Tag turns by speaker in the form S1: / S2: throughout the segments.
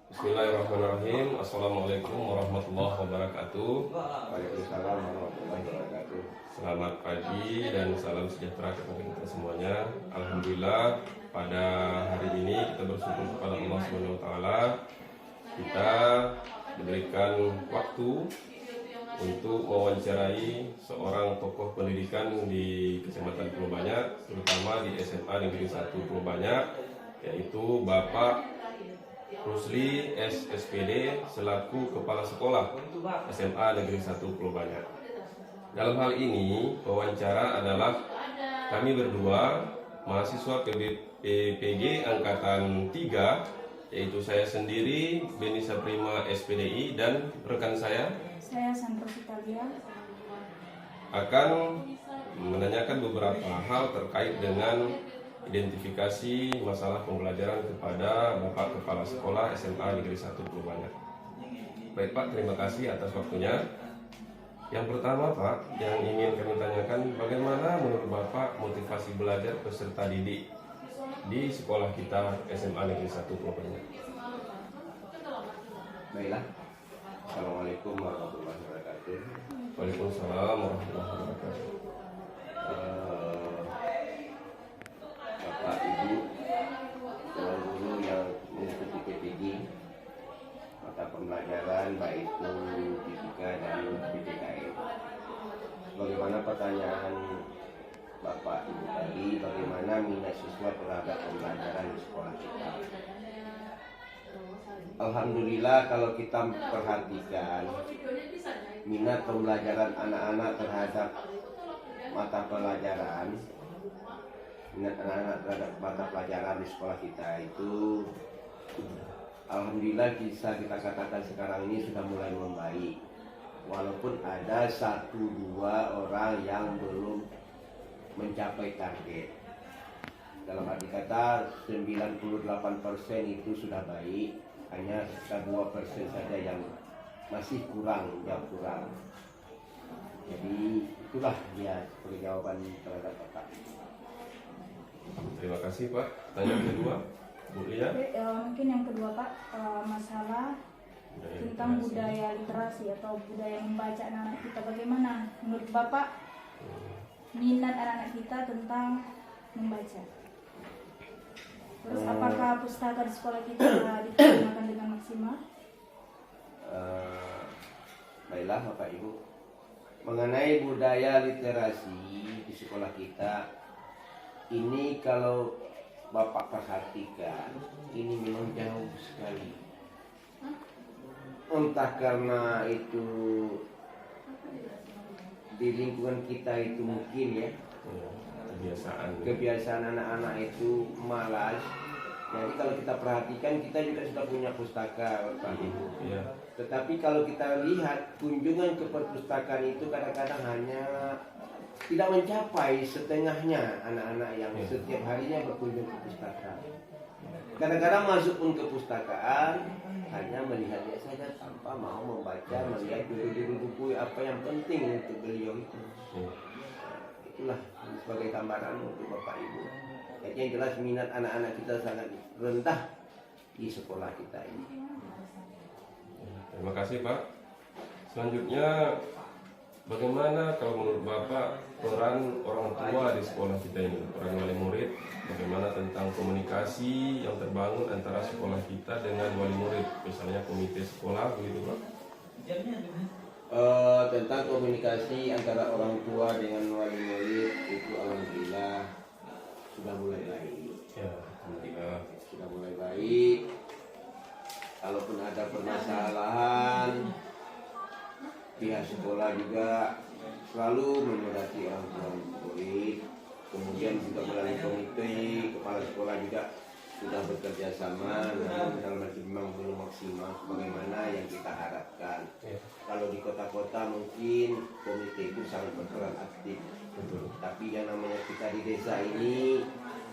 S1: Bismillahirrahmanirrahim. Assalamualaikum warahmatullahi wabarakatuh.
S2: Waalaikumsalam warahmatullahi wabarakatuh.
S1: Selamat pagi dan salam sejahtera kepada kita semuanya. Alhamdulillah pada hari ini kita bersyukur kepada Allah Subhanahu wa taala. Kita diberikan waktu untuk mewawancarai seorang tokoh pendidikan di Kecamatan Pulau Banyak, terutama di SMA Negeri 1 Pulau Banyak, yaitu Bapak Rusli SSPD selaku Kepala Sekolah SMA Negeri 1 Pulau Banyak. Dalam hal ini, wawancara adalah kami berdua mahasiswa PPG Angkatan 3, yaitu saya sendiri, Beni Saprima SPDI, dan rekan saya
S3: Sandro Sitalia,
S1: akan menanyakan beberapa hal terkait dengan identifikasi masalah pembelajaran kepada Bapak Kepala Sekolah SMA Negeri 1 Pulau Banyak. Baik Pak, terima kasih atas waktunya. Yang pertama Pak, yang ingin kami tanyakan, bagaimana menurut Bapak motivasi belajar peserta didik di sekolah kita SMA Negeri 1 Pulau Banyak?
S2: Baiklah. Assalamualaikum warahmatullahi wabarakatuh.
S1: Waalaikumsalam warahmatullahi wabarakatuh.
S2: Bapak Ibu, tuan guru yang mengikuti PPG mata pembelajaran baik itu fisika dan PPKN. Bagaimana pertanyaan Bapak Ibu tadi, bagaimana minat siswa terhadap pembelajaran di sekolah kita? Alhamdulillah kalau kita perhatikan minat pembelajaran anak-anak terhadap mata pelajaran, minat anak-anak terhadap mata pelajaran di sekolah kita itu alhamdulillah bisa kita katakan sekarang ini sudah mulai membaik. Walaupun ada 1-2 orang yang belum mencapai target. Dalam arti kata 98% itu sudah baik, hanya sekitar 2% saja yang masih kurang, jauh kurang. Jadi itulah dia sebagai jawaban terhadap Bapak.
S1: Terima kasih Pak. Pertanyaan kedua, Bu Lia.
S3: mungkin yang kedua Pak, masalah tentang budaya literasi atau budaya membaca anak-anak kita. Bagaimana menurut Bapak minat anak-anak kita tentang membaca? Terus apakah pustaka di sekolah kita digunakan dengan maksimal?
S2: Baiklah Bapak Ibu, mengenai budaya literasi di sekolah kita ini, kalau Bapak perhatikan ini memang jauh sekali. Entah karena itu di lingkungan kita itu mungkin ya kebiasaan anak-anak itu malas. Jadi kalau kita perhatikan, kita juga sudah punya pustaka Bapak Ibu.
S1: Ya.
S2: Tetapi kalau kita lihat kunjungan ke perpustakaan itu kadang-kadang hanya tidak mencapai setengahnya anak-anak yang setiap harinya berkunjung ke pustaka. Kadang-kadang masuk pun ke pustakaan hanya melihatnya saja tanpa mau membaca, melihat judul-judul buku apa yang penting untuk beliau itu. Itulah sebagai gambaran untuk Bapak Ibu. Jadi yang jelas minat anak-anak kita sangat rendah di sekolah kita ini.
S1: Terima kasih Pak. Selanjutnya, bagaimana kalau menurut Bapak peran orang tua di sekolah kita ini, peran wali murid, bagaimana tentang komunikasi yang terbangun antara sekolah kita dengan wali murid, misalnya komite sekolah begitu Pak?
S2: Tentang komunikasi antara orang tua dengan wali murid itu alhamdulillah sudah mulai baik.
S1: Ya, alhamdulillah.
S2: Sudah mulai baik. Kalaupun ada permasalahan, pihak sekolah juga selalu menyurati orang tua murid. Kemudian juga melalui komite, kepala sekolah juga sudah bekerja sama, namun dalam arti memang belum maksimal sebagaimana yang kita harapkan. Kalau di kota-kota mungkin komite itu sangat berperan aktif.
S1: Betul.
S2: Tapi yang namanya kita di desa ini,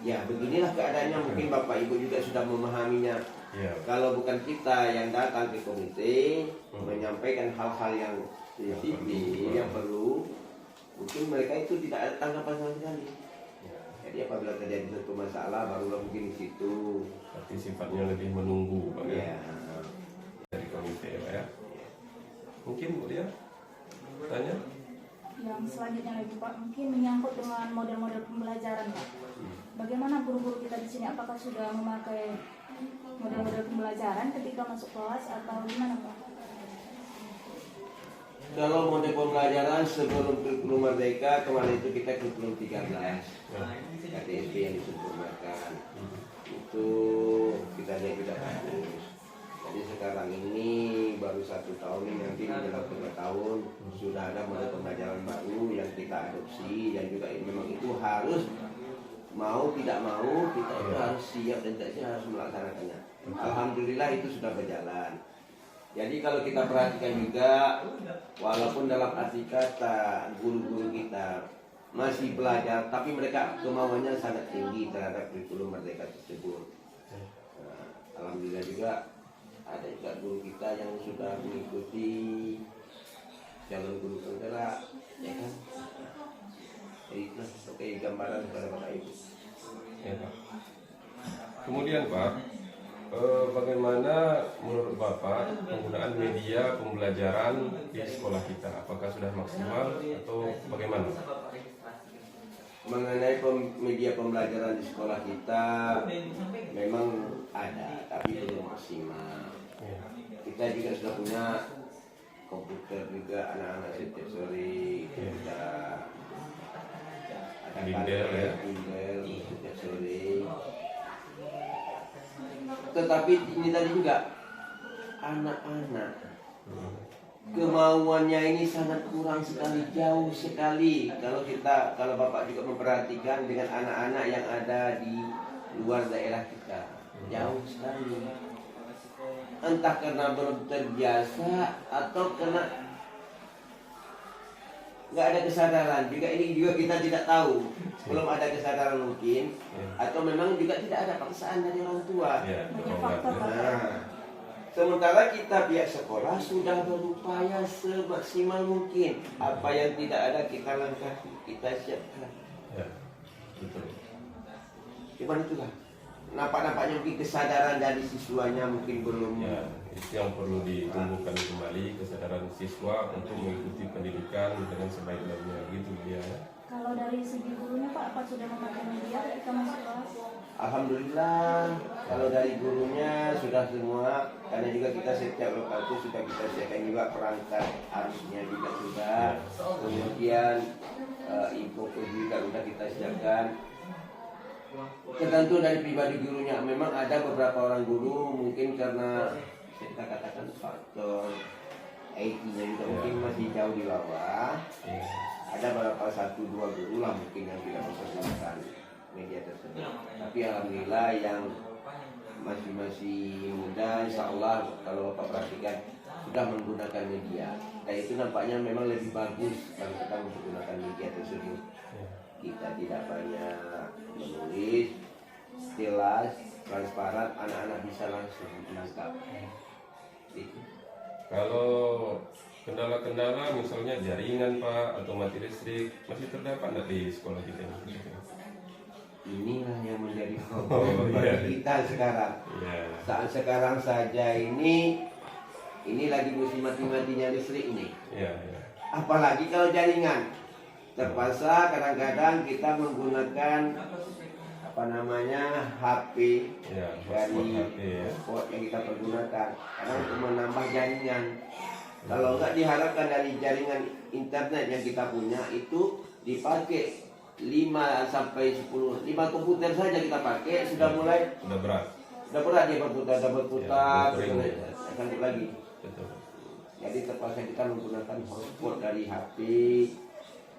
S2: ya beginilah keadaannya. Mungkin Bapak Ibu juga sudah memahaminya.
S1: Ya.
S2: Kalau bukan kita yang datang ke komite menyampaikan hal-hal yang sensitif, yang perlu, mungkin mereka itu tidak ada tanggapan sama sekali. Jadi apabila terjadi satu masalah barulah mungkin di situ.
S1: Berarti sifatnya lebih menunggu Pak.
S2: Ya,
S3: selanjutnya lagi Pak, mungkin menyangkut dengan model-model pembelajaran Pak. Bagaimana guru-guru kita di sini, apakah sudah memakai model-model pembelajaran ketika masuk kelas atau gimana Pak?
S2: Kalau model pembelajaran sebelum kurikulum Merdeka, kemarin itu kita kurikulum 13 KTSP yang disempurnakan. Itu kita lihat tidak bagus. Jadi sekarang ini baru 1 tahun ini, nanti dalam 3 tahun sudah ada model pembelajaran baru yang kita adopsi, dan juga memang itu harus mau tidak mau kita itu harus siap dan tidak siap harus melaksanakannya. Alhamdulillah itu sudah berjalan. Jadi kalau kita perhatikan juga, walaupun dalam arti kata guru-guru kita masih belajar, tapi mereka kemauannya sangat tinggi terhadap kurikulum Merdeka tersebut. Nah, alhamdulillah juga ada juga guru kita yang sudah mengikuti jalur guru penggerak, ya kan? Jadi itu sebagai gambaran kepada Bapak Ibu.
S1: Ya, Pak. Kemudian Pak, bagaimana menurut Bapak penggunaan media pembelajaran di sekolah kita? Apakah sudah maksimal atau bagaimana?
S2: Mengenai media pembelajaran di sekolah kita memang ada, tapi belum maksimal. Kita juga sudah punya komputer juga, anak-anak setiap sore kita ada
S1: bimbel ya,
S2: bimbel setiap sore. Tetapi ini tadi juga anak-anak kemauannya ini sangat kurang sekali, jauh sekali. Kalau Bapak juga memperhatikan dengan anak-anak yang ada di luar daerah kita, jauh sekali. Entah karena belum terbiasa atau karena nggak ada kesadaran. Juga ini juga kita tidak tahu, belum ada kesadaran mungkin, atau memang juga tidak ada paksaan dari orang tua.
S3: Banyak faktor Pak.
S2: Nah, sementara kita pihak sekolah sudah berupaya semaksimal mungkin. Apa yang tidak ada kita langkahi, kita siapkan.
S1: Ya, betul.
S2: Cuman itulah, nampaknya mungkin kesadaran dari siswanya mungkin belum.
S1: Ya, itu yang perlu ditumbuhkan kembali, kesadaran siswa untuk mengikuti pendidikan dengan sebaik-baiknya gitu ya.
S3: Kalau dari segi gurunya Pak, apa sudah memakai media ketika masuk kelas?
S2: Alhamdulillah, kalau dari gurunya sudah semua, karena juga kita setiap lokal itu sudah kita siapkan juga perangkat arusnya juga sudah. Kemudian info juga sudah kita siapkan. Tergantung dari pribadi gurunya. Memang ada beberapa orang guru mungkin karena kita katakan faktor IT-nya juga mungkin masih jauh di bawah. Ada beberapa 1-2 guru lah mungkin yang tidak bisa menggunakan media tersebut. Tapi alhamdulillah yang masih muda, insya Allah kalau Bapak perhatikan sudah menggunakan media. Dan itu nampaknya memang lebih bagus kalau kita menggunakan media tersebut. Kita tidak banyak menulis, jelas, transparan, anak-anak bisa langsung menangkap.
S1: Kalau kendala-kendala misalnya jaringan Pak atau mati listrik masih terdapat nggak di sekolah kita ini?
S2: Inilah yang menjadi problem bagi kita sekarang. Saat sekarang saja ini lagi musim mati-matinya listrik ini. Apalagi kalau jaringan. Terpaksa kadang-kadang kita menggunakan HP dari hotspot yang kita pergunakan karena untuk menambah jaringan. Kalau enggak diharapkan dari jaringan internet yang kita punya itu dipakai 5 komputer saja kita pakai sudah berat dia berputar sanggup lagi. Jadi terpaksa kita menggunakan hotspot dari HP,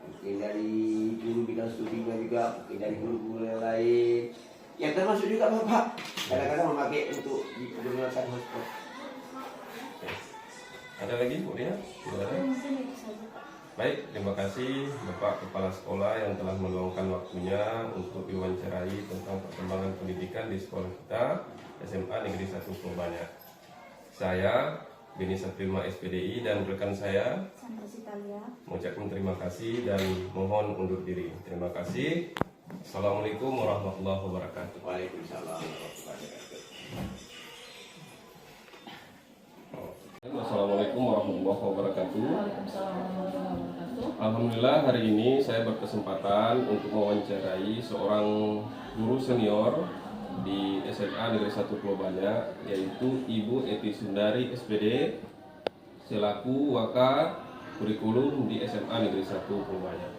S2: mungkin dari guru bidang studinya juga, mungkin dari guru-guru lain. Yang termasuk juga Bapak kadang-kadang memakai untuk digunakan hotspot.
S1: Ada lagi Bu Ria? Baik, terima kasih Bapak Kepala Sekolah yang telah meluangkan waktunya untuk diwawancarai tentang perkembangan pendidikan di sekolah kita SMA Negeri 1 Purbalanya. Saya Beni Saprima SPDI dan rekan saya mengucapkan terima kasih dan mohon undur diri. Terima kasih. Assalamualaikum warahmatullahi wabarakatuh.
S2: Waalaikumsalam warahmatullahi wabarakatuh.
S1: Assalamualaikum warahmatullahi wabarakatuh. warahmatullahi wabarakatuh.
S4: Waalaikumsalam warahmatullahi wabarakatuh.
S1: Alhamdulillah hari ini saya berkesempatan untuk mewawancarai seorang guru senior di SMA Negeri 1 Pulau Banyak, yaitu Ibu Eti Sundari SPD selaku Waka Kurikulum di SMA Negeri 1 Pulau Banyak.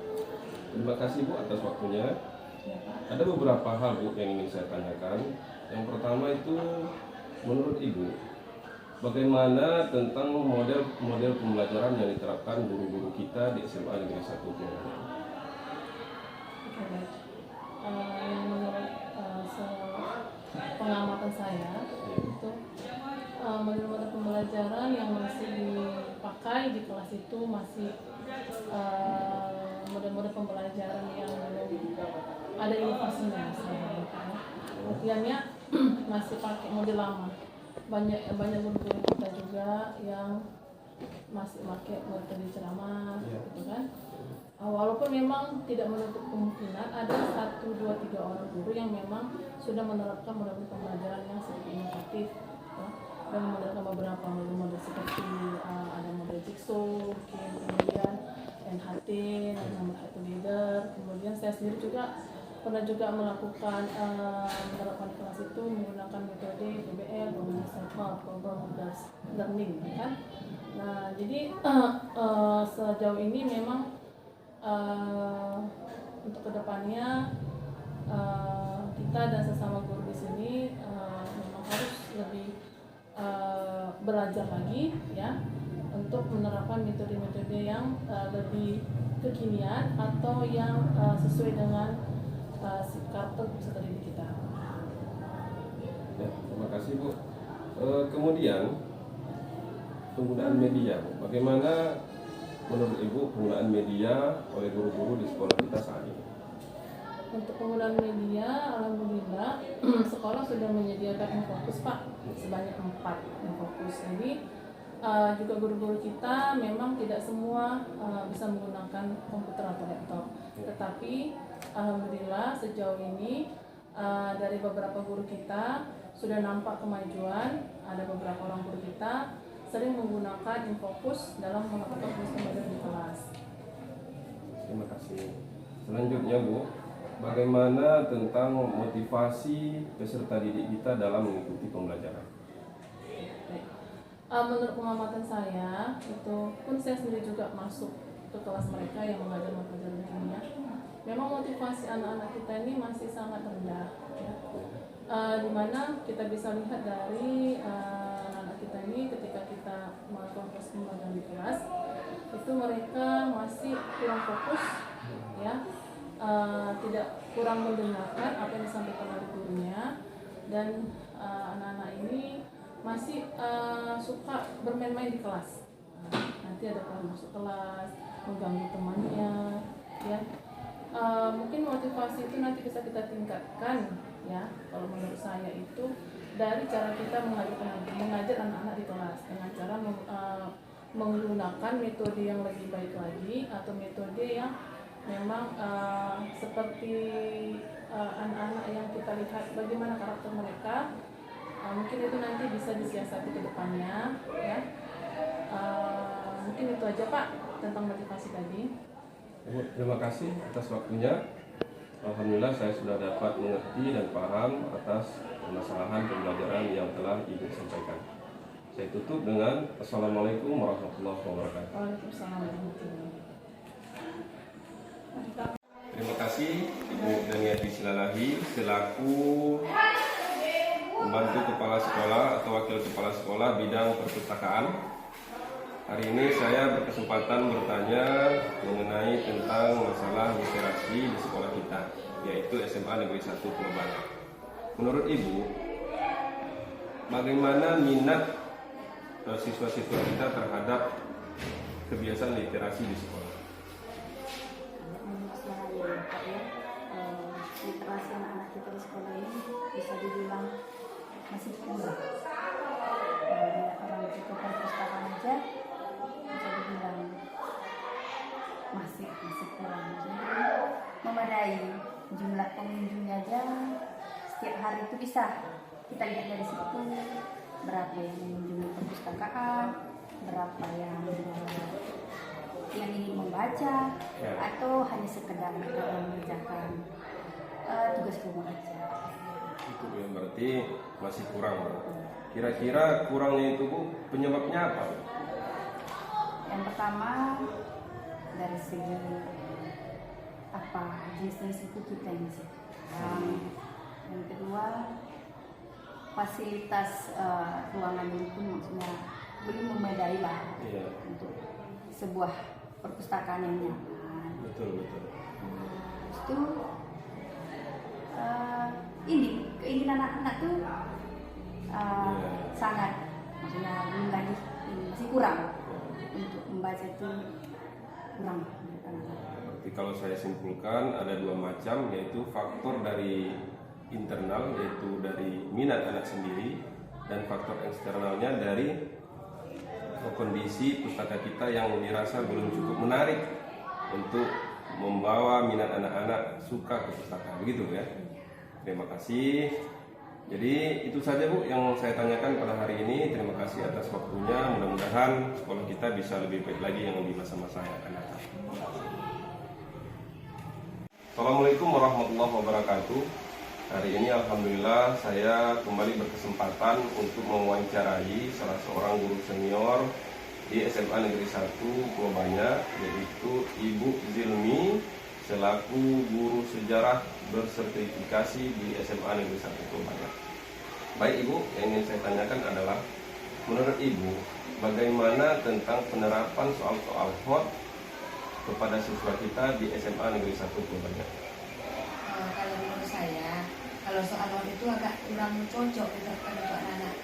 S1: Terima kasih Bu atas waktunya. Ada beberapa hal Bu yang ingin saya tanyakan. Yang pertama itu, menurut Ibu, bagaimana tentang model pembelajaran yang diterapkan guru-guru kita di SMA Negeri 1 Pulau Banyak?
S4: Oke, baik. Yang menurut pengamatan saya itu model-model pembelajaran yang masih dipakai di kelas itu masih model-model pembelajaran yang belum ada inovasinya. Artinya masih pakai model lama. Banyak guru-guru kita juga yang masih pakai metode ceramah, gitu kan. Walaupun memang tidak menutup kemungkinan ada 1, 2, 3 orang guru yang memang sudah menerapkan model pembelajaran yang sangat inovatif, ya, dan menerapkan beberapa model seperti ada model jigsaw, kemudian NHT, nomor satu leader. Kemudian saya sendiri juga pernah juga melakukan menerapkan kelas itu menggunakan metode PBL, problem solver, problem based learning, kan. Nah, jadi sejauh ini memang untuk kedepannya kita dan sesama guru di sini memang harus lebih belajar lagi, ya, untuk menerapkan metode-metode yang lebih kekinian atau yang sesuai dengan karakter peserta didik kita.
S1: Ya, terima kasih Bu. Kemudian penggunaan media, Bu. Bagaimana menurut Ibu penggunaan media oleh guru-guru di sekolah kita saat ini?
S4: Untuk penggunaan media, alhamdulillah sekolah sudah menyediakan Infokus, Pak, sebanyak 4 Infokus. Jadi juga guru-guru kita memang tidak semua bisa menggunakan komputer atau laptop, tetapi alhamdulillah sejauh ini dari beberapa guru kita sudah nampak kemajuan. Ada beberapa orang guru kita sering menggunakan Infokus dalam melakukan tugas pembelajaran di kelas.
S1: Terima kasih. Selanjutnya Bu, bagaimana tentang motivasi peserta didik kita dalam mengikuti pembelajaran?
S4: Menurut pengamatan saya, itu pun saya sendiri juga masuk ke kelas mereka yang mengajar mata pelajaran kimia. Memang motivasi anak-anak kita ini masih sangat rendah, ya. Dimana kita bisa lihat dari anak-anak kita ini ketika kita melakukan proses pembelajaran di kelas, itu mereka masih kurang fokus, ya, tidak kurang mendengarkan apa yang disampaikan oleh gurunya, dan anak-anak ini masih suka bermain-main di kelas. Nanti ada kelas masuk kelas, mengganggu temannya, ya. Mungkin motivasi itu nanti bisa kita tingkatkan, ya. Kalau menurut saya itu dari cara kita mengajar anak-anak di kelas dengan cara menggunakan metode yang lebih baik lagi, atau metode yang memang seperti anak-anak yang kita lihat bagaimana karakter mereka. Mungkin itu nanti bisa disiasati ke depannya, ya. Mungkin itu aja Pak tentang motivasi tadi.
S1: Bu, terima kasih atas waktunya. Alhamdulillah saya sudah dapat mengerti dan paham atas permasalahan pembelajaran yang telah Ibu sampaikan. Saya tutup dengan Assalamualaikum warahmatullahi wabarakatuh.
S4: Waalaikumsalam warahmatullahi wabarakatuh.
S1: Terima kasih Ibu Daniati Silalahi selaku pembantu kepala sekolah atau wakil kepala sekolah bidang perpustakaan. Hari ini saya berkesempatan bertanya mengenai tentang masalah literasi di sekolah kita, yaitu SMA Negeri 1 Pulau Banyak. Menurut Ibu, bagaimana minat siswa-siswa kita terhadap kebiasaan literasi di sekolah?
S5: Literasi anak-anak kita di sekolah ini bisa dibilang masih kurang. Orang ke perpustakaan aja bisa dibilang masih kurang. Jadi memadai jumlah pengunjungnya aja setiap hari itu bisa kita lihat dari situ berapa yang mengunjungi perpustakaan, berapa yang ingin membaca
S1: Ya.
S5: atau hanya sekedar mengerjakan tugas rumah aja.
S1: Itu ya, berarti masih kurang. Kira-kira kurangnya itu Bu, penyebabnya apa?
S5: Yang pertama dari segi apa jenis itu kita ini sih. Yang kedua fasilitas ruangan ini pun maksudnya belum memadai lah
S1: Iya.
S5: untuk sebuah perpustakaan yang nyaman.
S1: Betul.
S5: Terus itu ini keinginan anak-anak tuh sangat maksudnya belum lagi masih kurang untuk membaca itu kurang menurut anak-anak.
S1: Berarti kalau saya simpulkan ada dua macam, yaitu faktor dari internal, yaitu dari minat anak sendiri, dan faktor eksternalnya dari kondisi pustaka kita yang dirasa belum cukup menarik untuk membawa minat anak-anak suka ke pustaka, begitu ya. Terima kasih. Jadi itu saja Bu yang saya tanyakan pada hari ini. Terima kasih atas waktunya. Mudah-mudahan sekolah kita bisa lebih baik lagi yang di masa-masa yang akan datang. Assalamualaikum warahmatullahi wabarakatuh. Hari ini alhamdulillah saya kembali berkesempatan untuk mewawancarai salah seorang guru senior di SMA Negeri 1 Purbaya, yaitu Ibu Zilmi selaku guru sejarah bersertifikasi di SMA Negeri 1 Purbaya. Baik Ibu, yang ingin saya tanyakan adalah menurut Ibu bagaimana tentang penerapan soal-soal HOT kepada siswa kita di SMA Negeri 1 Purbaya?
S6: Kalau menurut saya, kalau soal HOT itu agak kurang cocok untuk anak-anak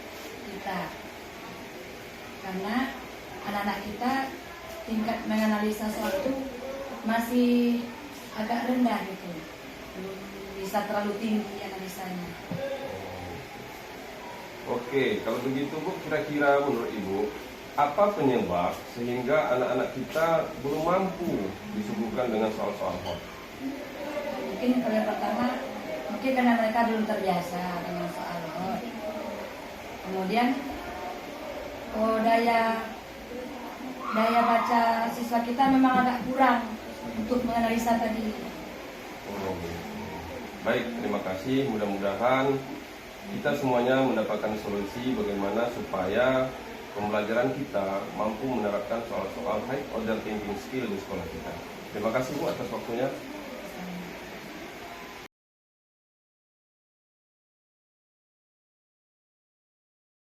S6: kita, karena anak-anak kita tingkat menganalisa soal itu masih agak rendah gitu, belum bisa terlalu tinggi analisanya.
S1: Oke, kalau begitu Bu, kira-kira menurut Ibu apa penyebab sehingga anak-anak kita belum mampu disuguhkan dengan soal-soal HOT?
S6: Mungkin kalau yang pertama, mungkin karena mereka belum terbiasa dengan soal HOT. Kemudian daya baca siswa kita memang agak kurang untuk menganalisa tadi.
S1: Baik, terima kasih. Mudah-mudahan kita semuanya mendapatkan solusi bagaimana supaya pembelajaran kita mampu menerapkan soal-soal high order thinking skill di sekolah kita. Terima kasih Bu atas waktunya.